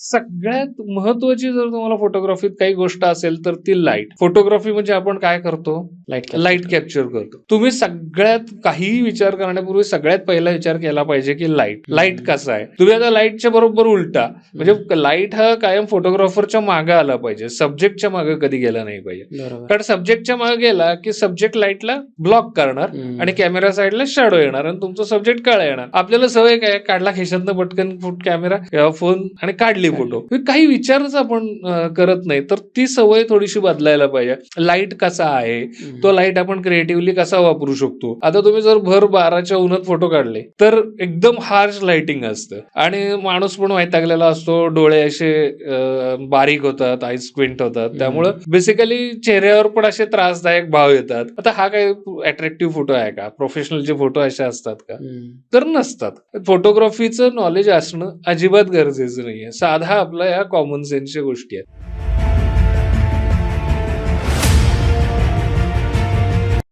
सगळ्यात महत्वाची जर तुम्हाला फोटोग्राफीत काही गोष्ट असेल तर ती लाईट. फोटोग्राफी म्हणजे आपण काय करतो, लाईट कॅप्चर करतो. तुम्ही सगळ्यात काहीही विचार करण्यापूर्वी सगळ्यात पहिला विचार केला पाहिजे की लाईट कसा आहे. तुम्ही आता लाईटच्या बरोबर उलटा, म्हणजे लाईट हा कायम फोटोग्राफरच्या मागे आला पाहिजे, सब्जेक्टच्या मागे कधी गेला नाही पाहिजे. कारण सब्जेक्टच्या मागे गेला की सब्जेक्ट लाईटला ब्लॉक करणार आणि कॅमेरा साईडला शॅडो येणार आणि तुमचं सब्जेक्ट काळा येणार. आपल्याला सवय काय, काढला खिशातनं पटकन कॅमेरा फोन आणि काढली फोटो. काही विचारच आपण करत नाही. तर ती सवय थोडीशी बदलायला पाहिजे. लाईट कसा आहे, तो लाईट आपण क्रिएटिव्हली कसा वापरू शकतो. आता तुम्ही जर भर 12च्या उन्हात फोटो काढले तर एकदम हार्श लाइटिंग असतं आणि माणूस पण वैतागलेला असतो, डोळे असे बारीक होतात, आईज स्क्विंट होतात. त्यामुळे बेसिकली चेहऱ्यावर पण असे त्रासदायक भाव येतात. आता हा काही अट्रॅक्टिव्ह फोटो आहे का? प्रोफेशनलचे फोटो असे असतात का? तर नसतात. फोटोग्राफीचं नॉलेज असणं अजिबात गरजेचं नाहीये. साधा आपल्या या कॉमन सेन्सच्या गोष्टी आहेत.